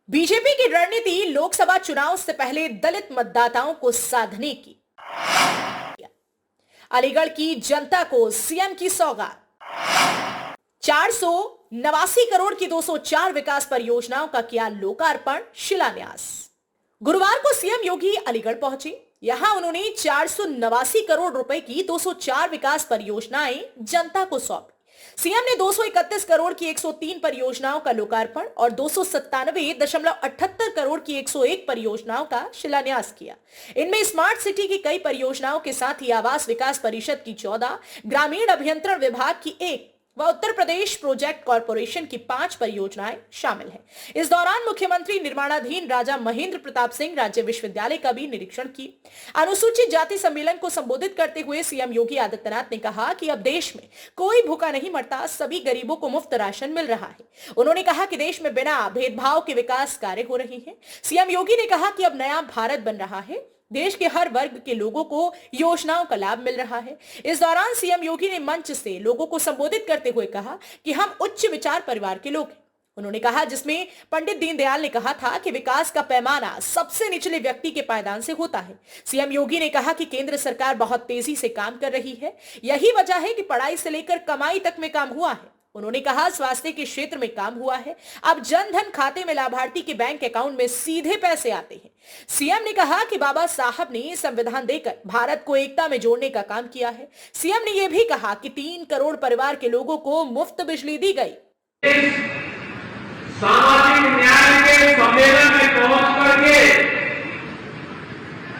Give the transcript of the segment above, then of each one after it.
BJP की रणनीति लोकसभा चुनाव से पहले दलित मतदाताओं को साधने की। अलीगढ़ की जनता को सीएम की सौगात। 489 करोड़ की 204 विकास परियोजनाओं का किया लोकार्पण शिलान्यास। गुरुवार को सीएम योगी अलीगढ़ पहुंचे। यहां उन्होंने 489 करोड़ रुपए की 204 विकास परियोजनाएं जनता को सौंपी। सीएम ने 231 करोड़ की 103 परियोजनाओं का लोकार्पण और 297.78 करोड़ की 101 परियोजनाओं का शिलान्यास किया। इनमें स्मार्ट सिटी की कई परियोजनाओं के साथ ही आवास विकास परिषद की 14, ग्रामीण अभियंत्रण विभाग की 1 व उत्तर प्रदेश प्रोजेक्ट कॉरपोरेशन की 5 परियोजनाएं शामिल हैं। इस दौरान मुख्यमंत्री निर्माणाधीन राजा महेंद्र प्रताप सिंह राज्य विश्वविद्यालय का भी निरीक्षण किया। अनुसूचित जाति सम्मेलन को संबोधित करते हुए सीएम योगी आदित्यनाथ ने कहा कि अब देश में कोई भूखा नहीं मरता, सभी गरीबों को मुफ्त राशन मिल रहा है। उन्होंने कहा कि देश में बिना भेदभाव के विकास कार्य हो रही है। सीएम योगी ने कहा कि अब नया भारत बन रहा है, देश के हर वर्ग के लोगों को योजनाओं का लाभ मिल रहा है। इस दौरान सीएम योगी ने मंच से लोगों को संबोधित करते हुए कहा कि हम उच्च विचार परिवार के लोग हैं। उन्होंने कहा जिसमें पंडित दीनदयाल ने कहा था कि विकास का पैमाना सबसे निचले व्यक्ति के पायदान से होता है। सीएम योगी ने कहा कि केंद्र सरकार बहुत तेजी से काम कर रही है, यही वजह है कि पढ़ाई से लेकर कमाई तक में काम हुआ है। उन्होंने कहा स्वास्थ्य के क्षेत्र में काम हुआ है, अब जन धन खाते में लाभार्थी के बैंक अकाउंट में सीधे पैसे आते हैं। सीएम ने कहा कि बाबा साहब ने संविधान देकर भारत को एकता में जोड़ने का काम किया है। सीएम ने यह भी कहा कि 3 करोड़ परिवार के लोगों को मुफ्त बिजली दी गई। सामाजिक न्याय के सम्मेलन में पहुंच करके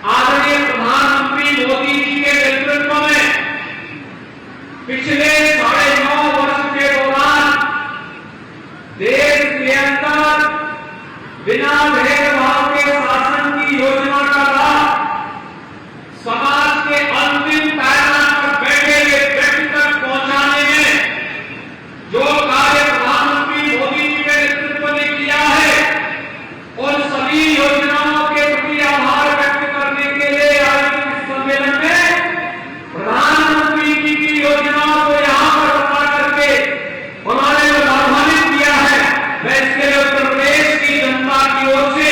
आदरणीय प्रधानमंत्री मोदी जी के नेतृत्व में पिछले 9.5 वर्ष के दौरान देश के अंदर बिना भेदभाव के शासन की योजना का लाभ समाज के अंतिम पायदान पर बैठे हुए व्यक्ति तक पहुंचाने में जो कार्य प्रधानमंत्री मोदी जी के नेतृत्व ने किया है, उन सभी योजनाओं के प्रति आभार व्यक्त करने के लिए आयोजित इस सम्मेलन में प्रधानमंत्री जी की योजनाओं को यहां पर बता करके उन्होंने जो लाभान्वित किया है, मैं इसके लिए उत्तर प्रदेश की जनता की ओर से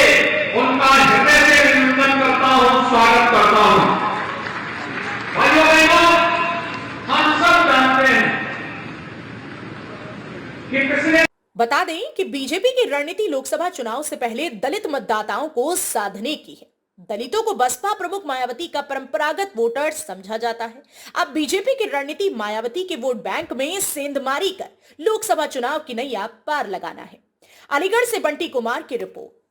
उनका हृदय से अभिनंदन करता हूं, स्वागत करता हूं। भाइयों बहनों, हम सब जानते हैं कि पिछले बता दें कि बीजेपी की रणनीति लोकसभा चुनाव से पहले दलित मतदाताओं को साधने की है। दलितों को बसपा प्रमुख मायावती का परंपरागत वोटर समझा जाता है। अब बीजेपी की रणनीति मायावती के वोट बैंक में सेंधमारी कर लोकसभा चुनाव की नैया पार लगाना है। अलीगढ़ से बंटी कुमार की रिपोर्ट।